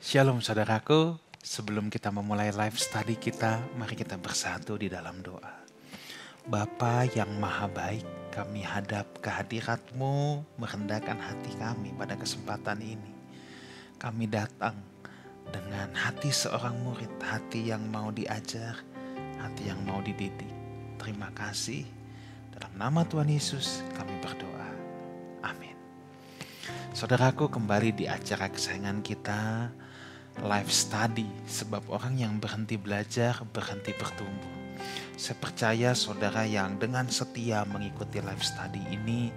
Shalom saudaraku, sebelum kita memulai live study kita, mari kita bersatu di dalam doa. Bapa yang maha baik, kami hadap kehadirat-Mu, merendahkan hati kami pada kesempatan ini. Kami datang dengan hati seorang murid, hati yang mau diajar, hati yang mau dididik. Terima kasih, dalam nama Tuhan Yesus kami berdoa. Amin. Saudaraku, kembali di acara kesayangan kita, live study, sebab orang yang berhenti belajar, berhenti bertumbuh. Saya percaya saudara yang dengan setia mengikuti live study ini,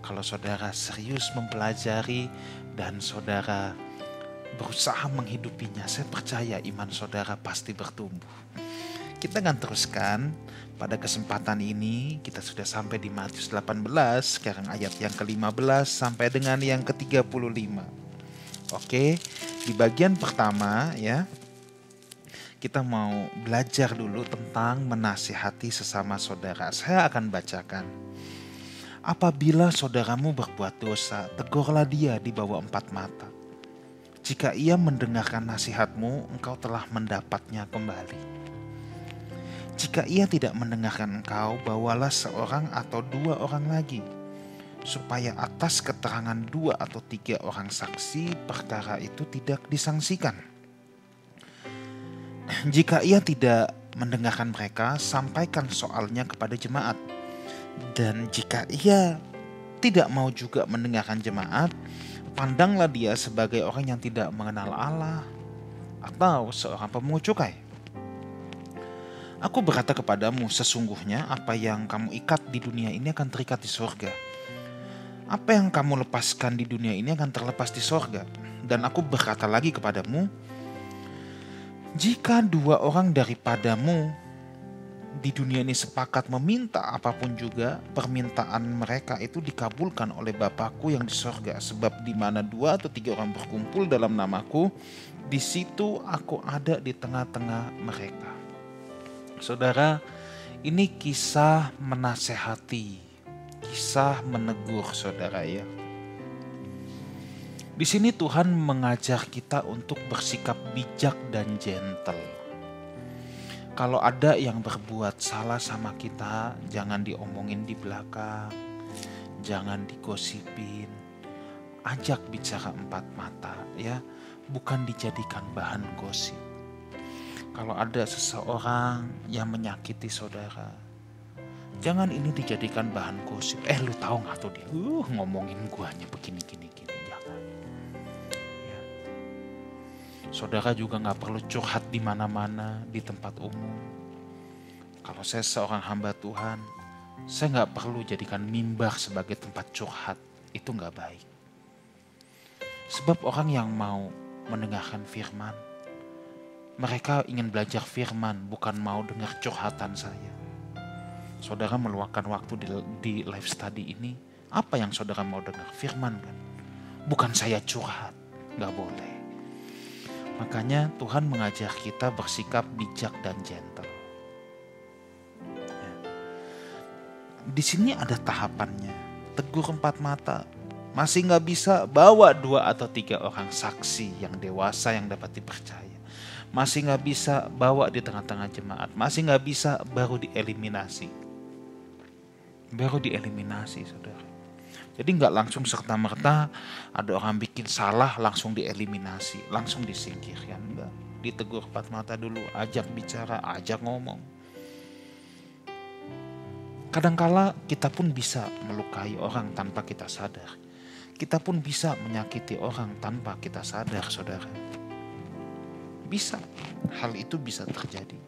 kalau saudara serius mempelajari dan saudara berusaha menghidupinya, saya percaya iman saudara pasti bertumbuh. Kita akan teruskan pada kesempatan ini. Kita sudah sampai di Matius 18, sekarang ayat yang ke-15 sampai dengan yang ke-35. Oke, di bagian pertama ya, kita mau belajar dulu tentang menasihati sesama saudara. Saya akan bacakan. Apabila saudaramu berbuat dosa, tegurlah dia di bawah 4 mata. Jika ia mendengarkan nasihatmu, engkau telah mendapatnya kembali. Jika ia tidak mendengarkan engkau, bawalah seorang atau 2 orang lagi, supaya atas keterangan 2 atau 3 orang saksi perkara itu tidak disangsikan. Jika ia tidak mendengarkan mereka, sampaikan soalnya kepada jemaat. Dan jika ia tidak mau juga mendengarkan jemaat, pandanglah dia sebagai orang yang tidak mengenal Allah atau seorang pemungut cukai. Aku berkata kepadamu, sesungguhnya apa yang kamu ikat di dunia ini akan terikat di sorga. Apa yang kamu lepaskan di dunia ini akan terlepas di sorga. Dan aku berkata lagi kepadamu, jika 2 orang daripadamu di dunia ini sepakat meminta apapun juga, permintaan mereka itu dikabulkan oleh Bapakku yang di sorga. Sebab di mana 2 atau 3 orang berkumpul dalam namaku, di situ aku ada di tengah-tengah mereka. Saudara, ini kisah menasehati, kisah menegur saudara ya. Di sini Tuhan mengajar kita untuk bersikap bijak dan gentle. Kalau ada yang berbuat salah sama kita, jangan diomongin di belakang, jangan digosipin, ajak bicara 4 mata ya, bukan dijadikan bahan gosip. Kalau ada seseorang yang menyakiti saudara, jangan ini dijadikan bahan gosip. Lu tahu gak tuh dia ngomongin guanya begini gini. Jangan ya. Saudara juga gak perlu curhat di mana-mana, di tempat umum. Kalau saya seorang hamba Tuhan, saya gak perlu jadikan mimbar sebagai tempat curhat. Itu gak baik. Sebab orang yang mau mendengarkan firman, mereka ingin belajar firman, bukan mau dengar curhatan saya. Saudara meluangkan waktu di live study ini, apa yang saudara mau dengar? Firman kan? Bukan saya curhat, gak boleh. Makanya Tuhan mengajar kita bersikap bijak dan gentle. Ya. Di sini ada tahapannya. Tegur 4 mata. Masih gak bisa, bawa 2 atau 3 orang saksi yang dewasa yang dapat dipercaya. Masih gak bisa, bawa di tengah-tengah jemaat. Masih gak bisa, baru dieliminasi. Baru dieliminasi saudara. Jadi gak langsung serta-merta ada orang bikin salah langsung dieliminasi, langsung disingkirkan. Enggak. Ditegur 4 mata dulu, ajak bicara, ajak ngomong. Kadangkala kita pun bisa melukai orang tanpa kita sadar. Kita pun bisa menyakiti orang tanpa kita sadar saudara. Bisa, hal itu bisa terjadi.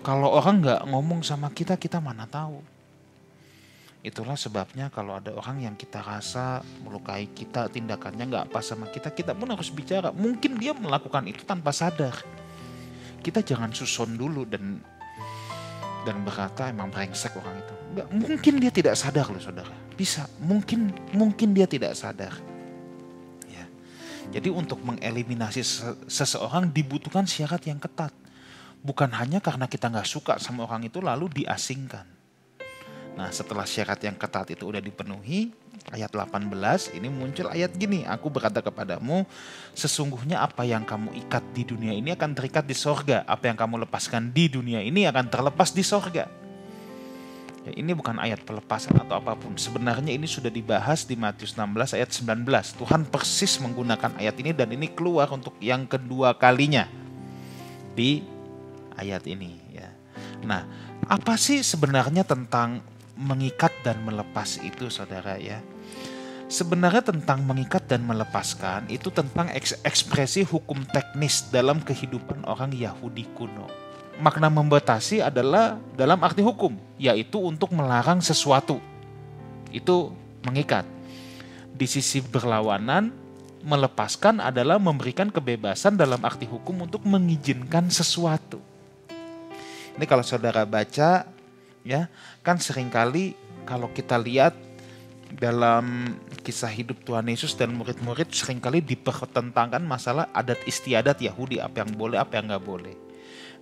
Kalau orang gak ngomong sama kita, kita mana tahu. Itulah sebabnya kalau ada orang yang kita rasa melukai kita, tindakannya gak pas sama kita, kita pun harus bicara. Mungkin dia melakukan itu tanpa sadar. Kita jangan susun dulu dan berkata emang brengsek orang itu. Enggak, mungkin dia tidak sadar loh saudara. Bisa, mungkin dia tidak sadar. Jadi untuk mengeliminasi seseorang dibutuhkan syarat yang ketat. Bukan hanya karena kita gak suka sama orang itu lalu diasingkan. Nah setelah syarat yang ketat itu udah dipenuhi, ayat 18 ini muncul ayat gini, aku berkata kepadamu, sesungguhnya apa yang kamu ikat di dunia ini akan terikat di sorga, apa yang kamu lepaskan di dunia ini akan terlepas di sorga. Ya, ini bukan ayat pelepasan atau apapun. Sebenarnya ini sudah dibahas di Matius 16 ayat 19. Tuhan persis menggunakan ayat ini dan ini keluar untuk yang kedua kalinya di ayat ini. Ya. Nah, apa sih sebenarnya tentang mengikat dan melepas itu, saudara ya? Sebenarnya tentang mengikat dan melepaskan itu tentang ekspresi hukum teknis dalam kehidupan orang Yahudi kuno. Makna membatasi adalah dalam arti hukum, yaitu untuk melarang sesuatu. Itu mengikat. Di sisi berlawanan, melepaskan adalah memberikan kebebasan dalam arti hukum untuk mengizinkan sesuatu. Ini kalau saudara baca, ya kan seringkali kalau kita lihat dalam kisah hidup Tuhan Yesus dan murid-murid seringkali dipertentangkan masalah adat istiadat Yahudi, apa yang boleh, apa yang nggak boleh.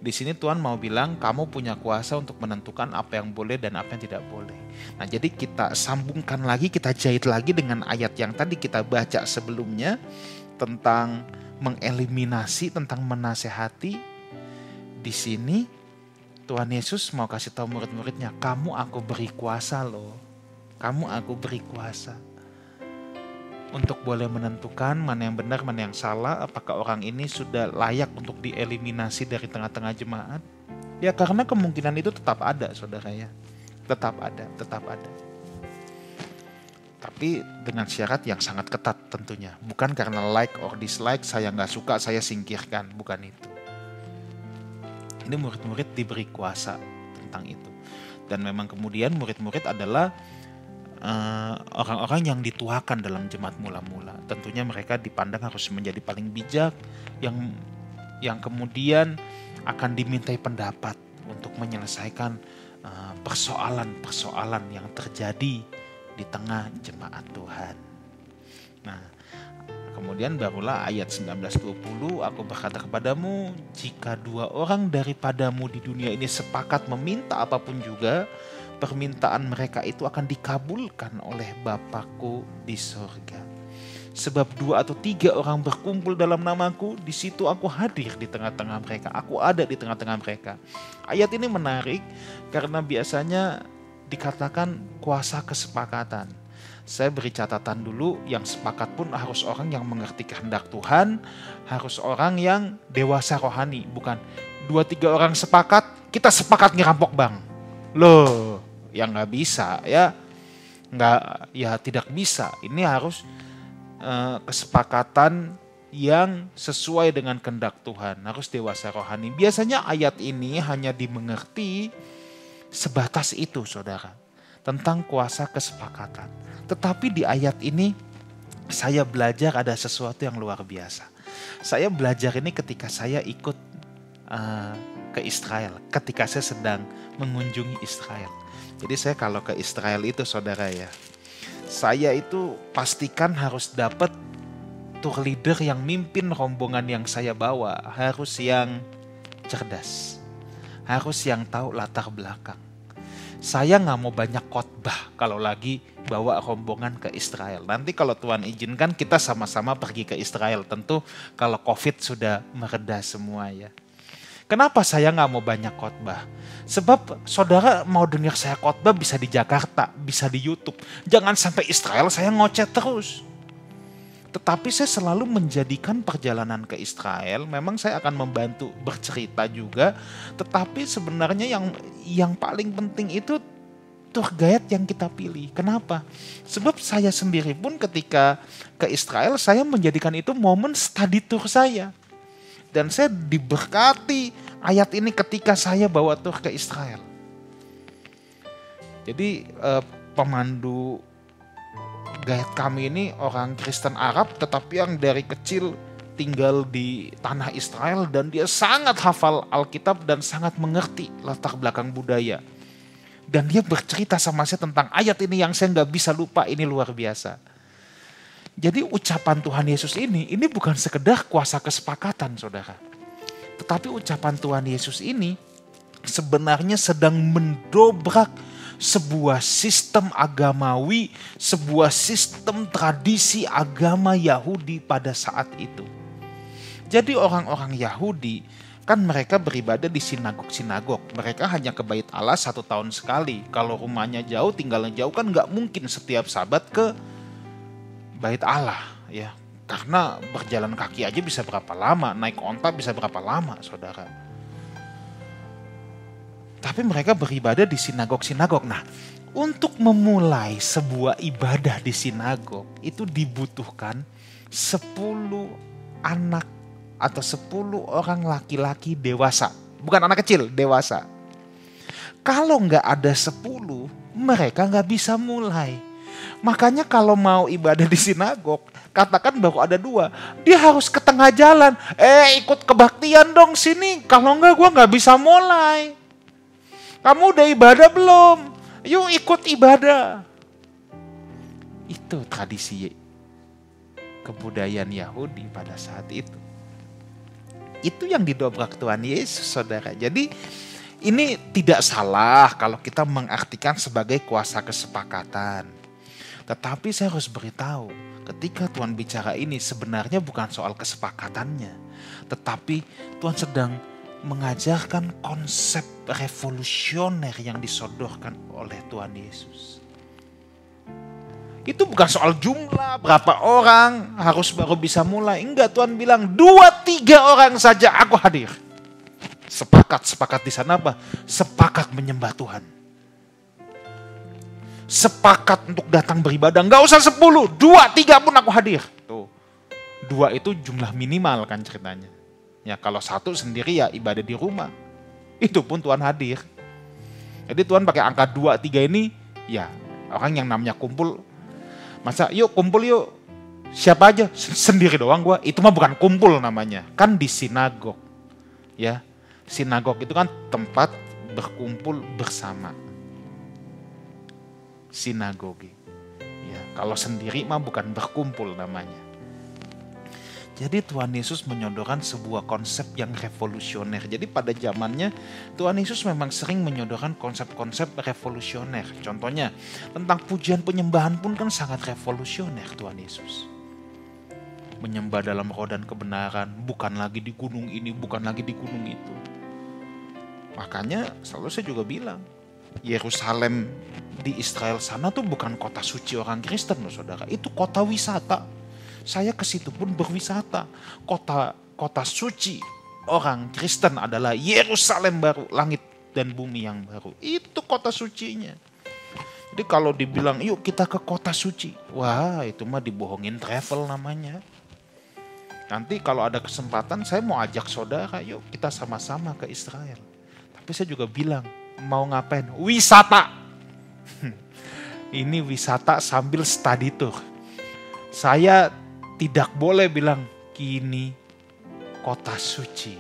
Di sini Tuhan mau bilang kamu punya kuasa untuk menentukan apa yang boleh dan apa yang tidak boleh. Nah, jadi kita sambungkan lagi, kita jahit lagi dengan ayat yang tadi kita baca sebelumnya tentang mengeliminasi, tentang menasehati. Di sini Tuhan Yesus mau kasih tahu murid-muridnya, kamu aku beri kuasa loh. Kamu aku beri kuasa untuk boleh menentukan mana yang benar, mana yang salah, apakah orang ini sudah layak untuk dieliminasi dari tengah-tengah jemaat. Ya karena kemungkinan itu tetap ada, saudara ya. Tetap ada. Tapi dengan syarat yang sangat ketat tentunya. Bukan karena like or dislike, saya nggak suka, saya singkirkan. Bukan itu. Ini murid-murid diberi kuasa tentang itu. Dan memang kemudian murid-murid adalah orang-orang yang dituakan dalam jemaat mula-mula. Tentunya mereka dipandang harus menjadi paling bijak, yang kemudian akan dimintai pendapat untuk menyelesaikan persoalan-persoalan yang terjadi di tengah jemaat Tuhan. Nah, kemudian barulah ayat 19-20, aku berkata kepadamu, jika 2 orang daripadamu di dunia ini sepakat meminta apapun juga, permintaan mereka itu akan dikabulkan oleh Bapakku di sorga. Sebab 2 atau 3 orang berkumpul dalam namaku, di situ aku hadir di tengah-tengah mereka. Aku ada di tengah-tengah mereka. Ayat ini menarik karena biasanya dikatakan kuasa kesepakatan. Saya beri catatan dulu, yang sepakat pun harus orang yang mengerti kehendak Tuhan, harus orang yang dewasa rohani, bukan 2-3 orang sepakat, kita sepakat ngerampok bank. Loh, ya nggak bisa ya, tidak bisa. Ini harus kesepakatan yang sesuai dengan kehendak Tuhan, harus dewasa rohani. Biasanya ayat ini hanya dimengerti sebatas itu, saudara, tentang kuasa kesepakatan. Tetapi di ayat ini saya belajar ada sesuatu yang luar biasa. Saya belajar ini ketika saya ikut ke Israel, ketika saya sedang mengunjungi Israel. Jadi saya kalau ke Israel itu, saudara ya, saya itu pastikan harus dapat tour leader yang mimpin rombongan yang saya bawa, harus yang cerdas, harus yang tahu latar belakang. Saya nggak mau banyak khotbah kalau lagi bawa rombongan ke Israel. Nanti kalau Tuhan izinkan kita sama-sama pergi ke Israel, tentu kalau COVID sudah mereda semua ya. Kenapa saya nggak mau banyak khotbah? Sebab saudara mau dengar saya khotbah bisa di Jakarta, bisa di YouTube. Jangan sampai Israel saya ngoceh terus. Tetapi saya selalu menjadikan perjalanan ke Israel, memang saya akan membantu bercerita juga. Tetapi sebenarnya yang paling penting itu tour guide yang kita pilih. Kenapa? Sebab saya sendiri pun ketika ke Israel, saya menjadikan itu momen study tour saya. Dan saya diberkati ayat ini ketika saya bawa tur ke Israel. Jadi pemandu guide kami ini orang Kristen Arab, tetapi yang dari kecil tinggal di tanah Israel, dan dia sangat hafal Alkitab dan sangat mengerti latar belakang budaya. Dan dia bercerita sama saya tentang ayat ini yang saya nggak bisa lupa, ini luar biasa. Jadi ucapan Tuhan Yesus ini bukan sekedar kuasa kesepakatan, saudara. Tetapi ucapan Tuhan Yesus ini sebenarnya sedang mendobrak sebuah sistem agamawi, sebuah sistem tradisi agama Yahudi pada saat itu. Jadi orang-orang Yahudi kan mereka beribadah di sinagog-sinagog. Mereka hanya ke Bait Allah 1 tahun sekali. Kalau rumahnya jauh, tinggalnya jauh kan nggak mungkin setiap Sabat ke Bait Allah, ya. Karena berjalan kaki aja bisa berapa lama, naik onta bisa berapa lama, saudara. Tapi mereka beribadah di sinagog-sinagog. Nah, untuk memulai sebuah ibadah di sinagog itu dibutuhkan 10 anak atau 10 orang laki-laki dewasa. Bukan anak kecil, dewasa. Kalau nggak ada 10, mereka nggak bisa mulai. Makanya kalau mau ibadah di sinagog, katakan baru ada 2, dia harus ke tengah jalan. Ikut kebaktian dong sini, kalau nggak gue nggak bisa mulai. Kamu udah ibadah belum? Yuk ikut ibadah. Itu tradisi kebudayaan Yahudi pada saat itu. Itu yang didobrak Tuhan Yesus, saudara. Jadi ini tidak salah kalau kita mengartikan sebagai kuasa kesepakatan. Tetapi saya harus beritahu, ketika Tuhan bicara ini sebenarnya bukan soal kesepakatannya. Tetapi Tuhan sedang mengajarkan konsep revolusioner yang disodorkan oleh Tuhan Yesus. Itu bukan soal jumlah, berapa orang harus baru bisa mulai. Enggak, Tuhan bilang 2-3 orang saja aku hadir. Sepakat di sana apa? Sepakat menyembah Tuhan. Sepakat untuk datang beribadah. Enggak usah 10, 2-3 pun aku hadir. Tuh, 2 itu jumlah minimal kan ceritanya. Ya kalau 1 sendiri ya ibadah di rumah. Itu pun Tuhan hadir. Jadi Tuhan pakai angka 2-3 ini ya orang yang namanya kumpul. Masa yuk kumpul yuk, siapa aja, sendiri doang gua. Itu mah bukan kumpul namanya, kan di sinagog. Ya, sinagog itu kan tempat berkumpul bersama. Sinagogi. Ya, kalau sendiri mah bukan berkumpul namanya. Jadi Tuhan Yesus menyodorkan sebuah konsep yang revolusioner. Jadi pada zamannya Tuhan Yesus memang sering menyodorkan konsep-konsep revolusioner. Contohnya tentang pujian penyembahan pun kan sangat revolusioner Tuhan Yesus. Menyembah dalam roh dan kebenaran, bukan lagi di gunung ini, bukan lagi di gunung itu. Makanya selalu saya juga bilang, Yerusalem di Israel sana tuh bukan kota suci orang Kristen loh saudara. Itu kota wisata. Saya ke situ pun berwisata. Kota suci orang Kristen adalah Yerusalem baru, langit dan bumi yang baru. Itu kota sucinya. Jadi kalau dibilang yuk kita ke kota suci, wah itu mah dibohongin travel namanya. Nanti kalau ada kesempatan saya mau ajak saudara, yuk kita sama-sama ke Israel. Tapi saya juga bilang, mau ngapain? Wisata. Ini wisata sambil study tour. Saya tidak boleh bilang kini kota suci.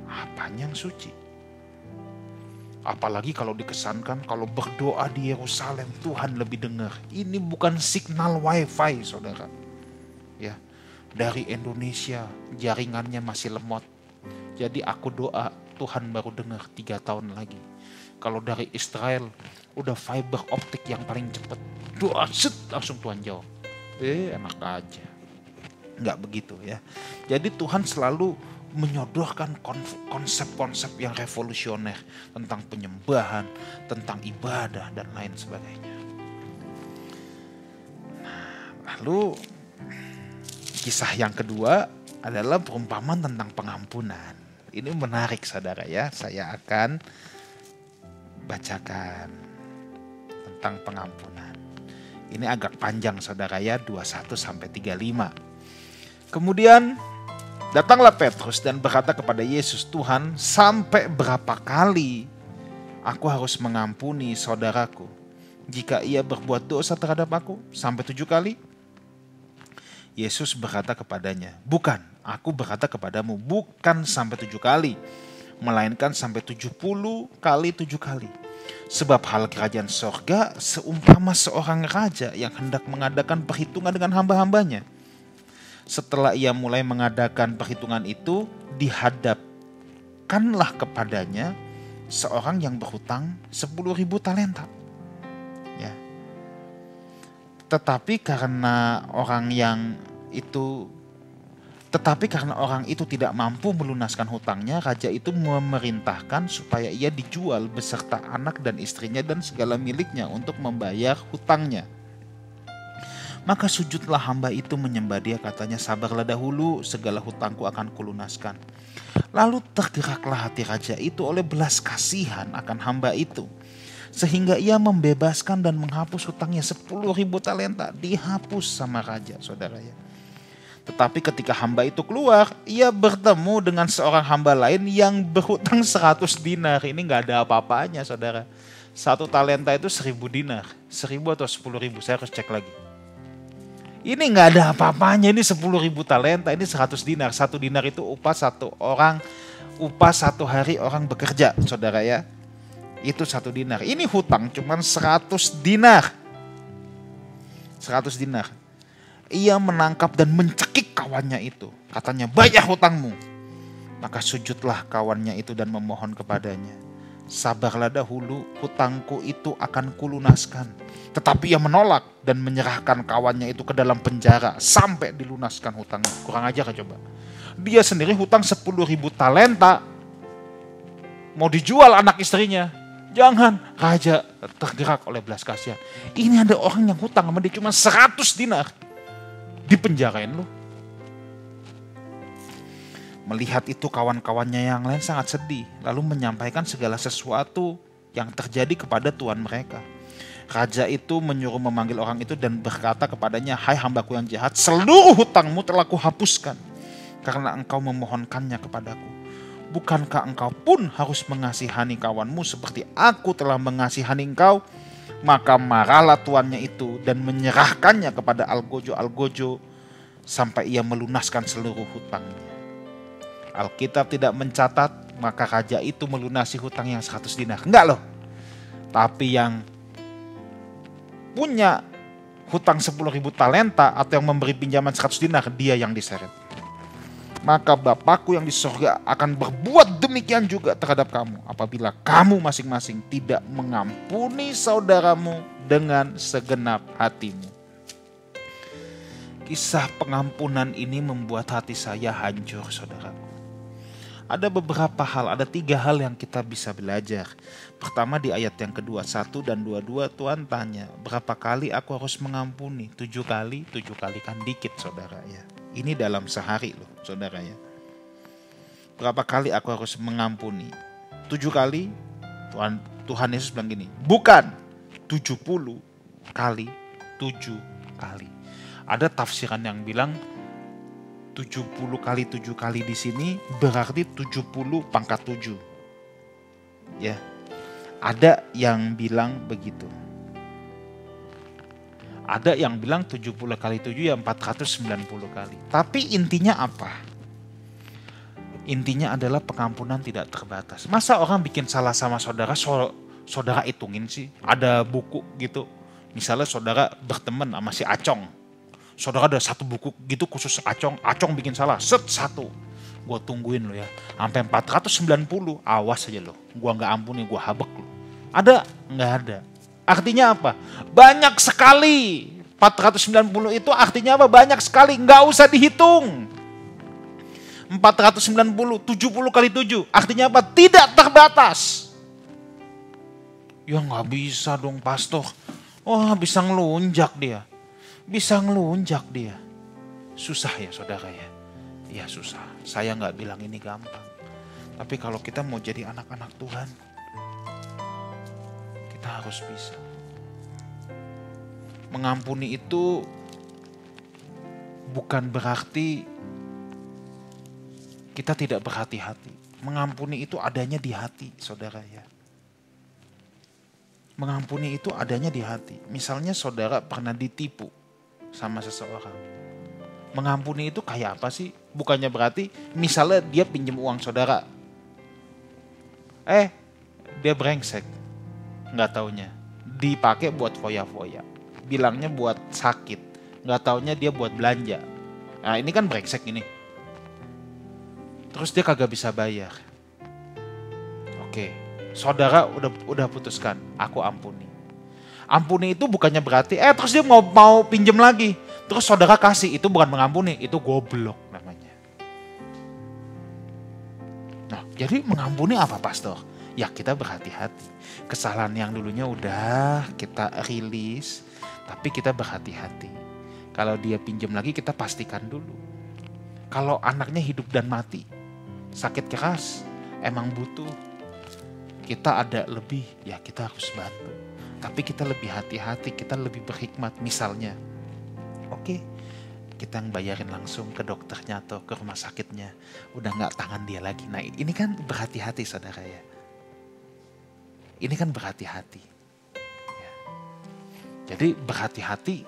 Apanya yang suci? Apalagi kalau dikesankan kalau berdoa di Yerusalem Tuhan lebih dengar. Ini bukan signal wifi saudara. Ya, dari Indonesia jaringannya masih lemot. Jadi aku doa Tuhan baru dengar 3 tahun lagi. Kalau dari Israel udah fiber optik yang paling cepat. Doa set langsung Tuhan jawab. Enak aja. Enggak begitu ya. Jadi Tuhan selalu menyodorkan konsep-konsep yang revolusioner tentang penyembahan, tentang ibadah dan lain sebagainya. Nah, lalu kisah yang kedua adalah perumpamaan tentang pengampunan. Ini menarik saudara ya. Saya akan bacakan tentang pengampunan. Ini agak panjang saudara ya, 21-35. Kemudian datanglah Petrus dan berkata kepada Yesus, Tuhan, sampai berapa kali aku harus mengampuni saudaraku jika ia berbuat dosa terhadap aku? Sampai 7 kali? Yesus berkata kepadanya, bukan, aku berkata kepadamu, bukan sampai 7 kali, melainkan sampai 70 kali 7 kali. Sebab hal kerajaan sorga seumpama seorang raja yang hendak mengadakan perhitungan dengan hamba-hambanya. Setelah ia mulai mengadakan perhitungan itu, dihadapkanlah kepadanya seorang yang berhutang 10.000 talenta. Ya. Tetapi karena orang itu tidak mampu melunaskan hutangnya, raja itu memerintahkan supaya ia dijual beserta anak dan istrinya dan segala miliknya untuk membayar hutangnya. Maka sujudlah hamba itu menyembah dia, katanya, sabarlah dahulu, segala hutangku akan kulunaskan. Lalu tergeraklah hati raja itu oleh belas kasihan akan hamba itu, sehingga ia membebaskan dan menghapus hutangnya 10.000 talenta. Dihapus sama raja, saudara ya. Tetapi ketika hamba itu keluar, ia bertemu dengan seorang hamba lain yang berhutang 100 dinar. Ini gak ada apa-apanya, saudara. 1 talenta itu 1.000 dinar. 1.000 atau 10.000, saya harus cek lagi. Ini gak ada apa-apanya, ini 10.000 talenta, ini 100 dinar. 1 dinar itu upah satu hari orang bekerja, saudara ya. Itu 1 dinar. Ini hutang cuman 100 dinar. 100 dinar. Ia menangkap dan mencekik kawannya itu. Katanya, bayar hutangmu. Maka sujudlah kawannya itu dan memohon kepadanya, sabarlah dahulu, hutangku itu akan kulunaskan. Tetapi ia menolak dan menyerahkan kawannya itu ke dalam penjara sampai dilunaskan hutangnya. Kurang ajar coba. Dia sendiri hutang 10.000 talenta, mau dijual anak istrinya. Jangan. Raja tergerak oleh belas kasihan. Ini ada orang yang hutang sama dia cuma 100 dinar. Dipenjarain lu. Melihat itu kawan-kawannya yang lain sangat sedih, lalu menyampaikan segala sesuatu yang terjadi kepada tuan mereka. Raja itu menyuruh memanggil orang itu dan berkata kepadanya, hai hambaku yang jahat, seluruh hutangmu telah kuhapuskan karena engkau memohonkannya kepadaku. Bukankah engkau pun harus mengasihani kawanmu seperti aku telah mengasihani engkau? Maka marahlah tuannya itu dan menyerahkannya kepada algojo-algojo sampai ia melunaskan seluruh hutangnya. Alkitab tidak mencatat maka raja itu melunasi hutang yang 100 dinar. Enggak loh. Tapi yang punya hutang 10.000 talenta atau yang memberi pinjaman 100 dinar, dia yang diseret. Maka Bapakku yang di surga akan berbuat demikian juga terhadap kamu apabila kamu masing-masing tidak mengampuni saudaramu dengan segenap hatimu. Kisah pengampunan ini membuat hati saya hancur, saudaraku. Ada beberapa hal, ada 3 hal yang kita bisa belajar. Pertama di ayat yang kedua, 1 dan 22, Tuhan tanya, berapa kali aku harus mengampuni? 7 kali, 7 kali kan dikit, saudara ya. Ini dalam sehari loh, saudara ya. Berapa kali aku harus mengampuni? 7 kali? Tuhan Yesus bilang gini, bukan 70 kali 7 kali. Ada tafsiran yang bilang 70 kali 7 kali di sini berarti 70 pangkat 7. Ya. Ada yang bilang begitu. Ada yang bilang 70 kali 7 ya 490 kali. Tapi intinya apa? Intinya adalah pengampunan tidak terbatas. Masa orang bikin salah sama saudara, saudara hitungin sih? Ada buku gitu. Misalnya saudara berteman sama si Acong. Saudara ada 1 buku gitu khusus Acong. Acong bikin salah, satu. Gue tungguin lo ya. Sampai 490, awas aja lo. Gue gak ampuni, gue habek lo. Ada? Gak ada. Artinya apa? Banyak sekali. 490 itu artinya apa? Banyak sekali. Gak usah dihitung. 490, 70 kali 7. Artinya apa? Tidak terbatas. Ya gak bisa dong pastor. Wah bisa ngelunjak dia. Bisa ngelunjak dia. Susah ya saudara ya. Ya susah. Saya gak bilang ini gampang. Tapi kalau kita mau jadi anak-anak Tuhan, kita harus bisa. Mengampuni itu bukan berarti kita tidak berhati-hati. Mengampuni itu adanya di hati, saudara ya. Mengampuni itu adanya di hati. Misalnya saudara pernah ditipu sama seseorang. Mengampuni itu kayak apa sih? Bukannya berarti misalnya dia pinjam uang saudara. Dia brengsek. Nggak taunya. Dipakai buat foya-foya. Bilangnya buat sakit. Nggak taunya dia buat belanja. Nah ini kan brengsek ini. Terus dia kagak bisa bayar. Oke, saudara udah putuskan, aku ampuni. Ampuni itu bukannya berarti, terus dia mau pinjam lagi. Terus saudara kasih, itu bukan mengampuni, itu goblok namanya. Nah, jadi mengampuni apa, pastor? Ya kita berhati-hati. Kesalahan yang dulunya udah kita rilis, tapi kita berhati-hati. Kalau dia pinjam lagi, kita pastikan dulu. Kalau anaknya hidup dan mati, sakit keras, emang butuh, kita ada lebih, ya kita harus bantu. Tapi kita lebih hati-hati, kita lebih berhikmat. Misalnya, oke, kita yang bayarin langsung ke dokternya atau ke rumah sakitnya, udah gak tangan dia lagi. Nah ini kan berhati-hati saudara ya. Ini kan berhati-hati. Ya. Jadi berhati-hati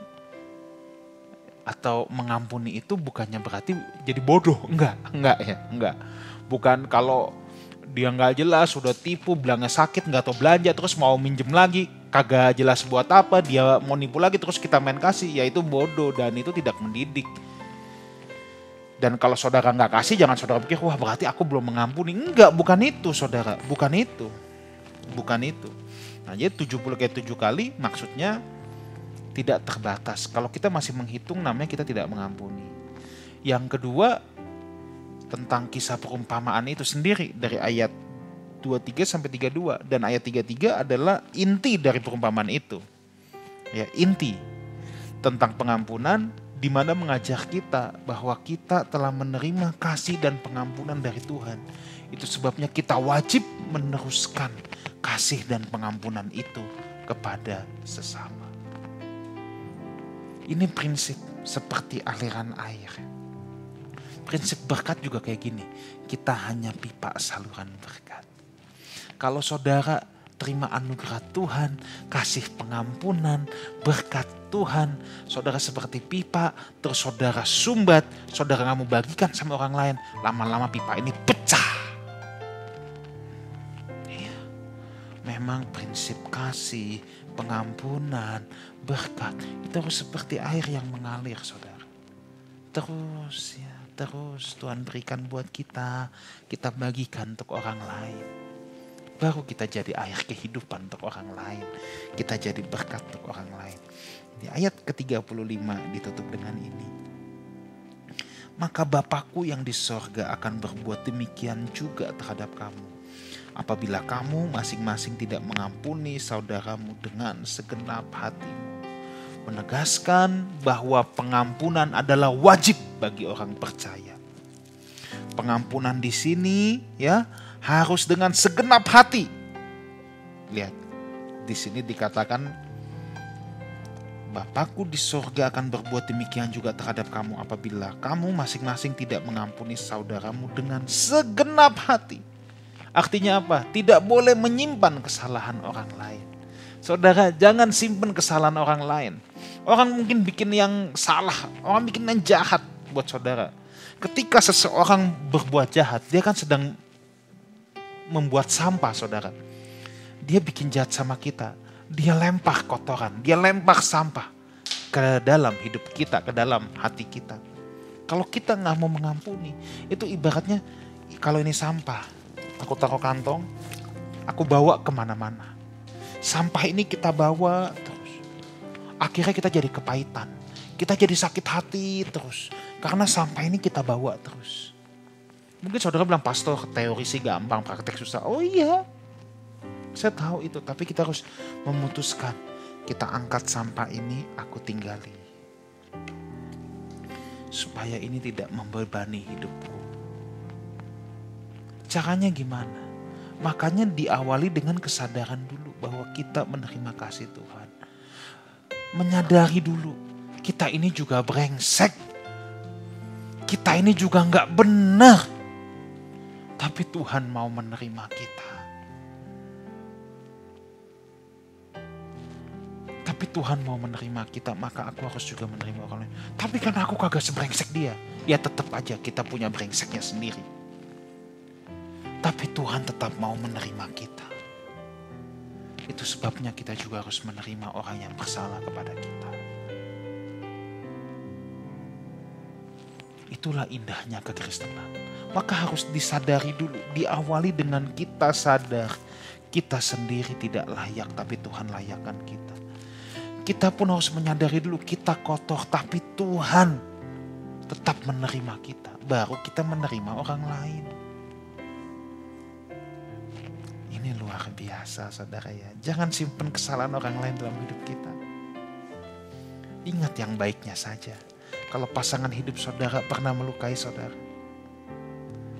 atau mengampuni itu bukannya berarti jadi bodoh. Enggak. Bukan kalau dia gak jelas, sudah tipu, bilangnya sakit, gak tahu belanja, terus mau minjem lagi, kagak jelas buat apa, dia mau nipu lagi, terus kita main kasih, ya itu bodoh dan itu tidak mendidik. Dan kalau saudara gak kasih, jangan saudara pikir, wah berarti aku belum mengampuni. Enggak, bukan itu saudara, bukan itu. Nah jadi 70 kali 7 kali maksudnya tidak terbatas. Kalau kita masih menghitung namanya kita tidak mengampuni. Yang kedua, tentang kisah perumpamaan itu sendiri dari ayat 23 sampai 32. Dan ayat 33 adalah inti dari perumpamaan itu. Ya, inti tentang pengampunan, di mana mengajar kita bahwa kita telah menerima kasih dan pengampunan dari Tuhan. Itu sebabnya kita wajib meneruskan kasih dan pengampunan itu kepada sesama. Ini prinsip seperti aliran air. Prinsip berkat juga kayak gini. Kita hanya pipa saluran berkat. Kalau saudara terima anugerah Tuhan, kasih pengampunan, berkat Tuhan, saudara seperti pipa, terus saudara sumbat, saudara nggak mau bagikan sama orang lain, lama-lama pipa ini pecah. Iya. Memang prinsip kasih, pengampunan, berkat, itu harus seperti air yang mengalir, saudara. Terus Tuhan berikan buat kita bagikan untuk orang lain. Baru kita jadi air kehidupan untuk orang lain. Kita jadi berkat untuk orang lain. Di ayat ke-35 ditutup dengan ini. Maka Bapakku yang di sorga akan berbuat demikian juga terhadap kamu. Apabila kamu masing-masing tidak mengampuni saudaramu dengan segenap hatimu. Menegaskan bahwa pengampunan adalah wajib bagi orang percaya. Pengampunan di sini ya harus dengan segenap hati. Lihat, di sini dikatakan Bapakku di sorga akan berbuat demikian juga terhadap kamu apabila kamu masing-masing tidak mengampuni saudaramu dengan segenap hati. Artinya apa? Tidak boleh menyimpan kesalahan orang lain. Saudara, jangan simpan kesalahan orang lain. Orang mungkin bikin yang salah, orang bikin yang jahat buat saudara. Ketika seseorang berbuat jahat, dia kan sedang membuat sampah, saudara. Dia bikin jahat sama kita. Dia lempar kotoran, dia lempar sampah ke dalam hidup kita, ke dalam hati kita. Kalau kita nggak mau mengampuni, itu ibaratnya kalau ini sampah, aku taruh kantong, aku bawa kemana-mana. Sampah ini kita bawa terus. Akhirnya kita jadi kepahitan. Kita jadi sakit hati terus. Karena sampah ini kita bawa terus. Mungkin saudara bilang, pastor teori sih gampang, praktek susah. Oh iya, saya tahu itu. Tapi kita harus memutuskan. Kita angkat sampah ini, aku tinggali. Supaya ini tidak membebani hidupku. Caranya gimana? Makanya diawali dengan kesadaran dulu bahwa kita menerima kasih Tuhan. Menyadari dulu, kita ini juga brengsek. Kita ini juga gak benar. Tapi Tuhan mau menerima kita. Tapi Tuhan mau menerima kita, maka aku harus juga menerima orang lain. Tapi kan aku kagak sebrengsek dia. Ya tetap aja kita punya brengseknya sendiri. Tapi Tuhan tetap mau menerima kita. Itu sebabnya kita juga harus menerima orang yang bersalah kepada kita. Itulah indahnya kekristenan. Maka harus disadari dulu, diawali dengan kita sadar. Kita sendiri tidak layak, tapi Tuhan layakkan kita. Kita pun harus menyadari dulu kita kotor, tapi Tuhan tetap menerima kita. Baru kita menerima orang lain. Ini luar biasa saudara ya. Jangan simpan kesalahan orang lain dalam hidup kita. Ingat yang baiknya saja. Kalau pasangan hidup saudara pernah melukai saudara,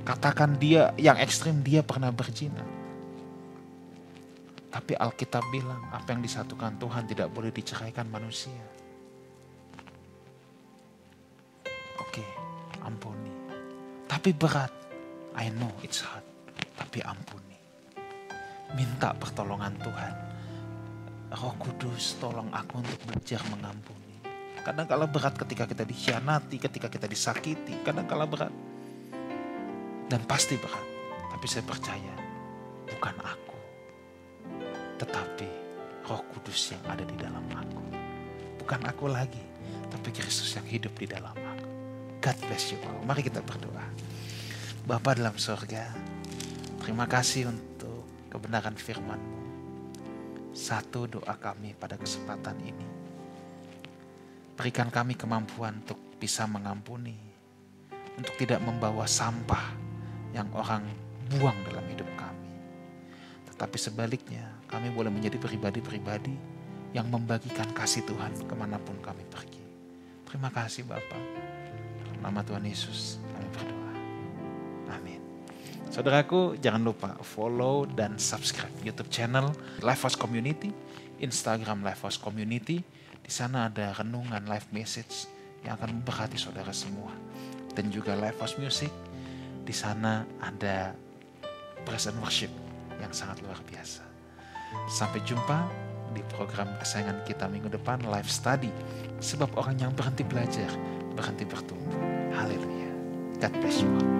katakan dia yang ekstrim, dia pernah berzina. Tapi Alkitab bilang apa yang disatukan Tuhan tidak boleh diceraikan manusia. Oke, ampuni. Tapi berat. I know it's hard. Tapi ampuni. Minta pertolongan Tuhan. Roh Kudus, tolong aku untuk belajar mengampuni. Kadang-kala berat ketika kita dikhianati, ketika kita disakiti. Kadang-kala berat. Dan pasti berat. Tapi saya percaya bukan aku, tetapi Roh Kudus yang ada di dalam aku. Bukan aku lagi, tapi Kristus yang hidup di dalam aku. God bless you all. Mari kita berdoa. Bapa dalam surga, terima kasih untuk kebenaran firman-Mu. Satu doa kami pada kesempatan ini. Berikan kami kemampuan untuk bisa mengampuni. Untuk tidak membawa sampah yang orang buang dalam hidup kami. Tapi sebaliknya, kami boleh menjadi pribadi-pribadi yang membagikan kasih Tuhan kemanapun kami pergi. Terima kasih Bapa. Dalam nama Tuhan Yesus kami berdoa. Amin. Saudaraku, jangan lupa follow dan subscribe YouTube channel Lifehouse Community, Instagram Lifehouse Community. Di sana ada renungan live message yang akan memberkati saudara semua. Dan juga Lifehouse Music. Di sana ada praise and worship yang sangat luar biasa. Sampai jumpa di program kesayangan kita minggu depan, Life Study. Sebab orang yang berhenti belajar, berhenti bertumbuh. Haleluya. God bless you all.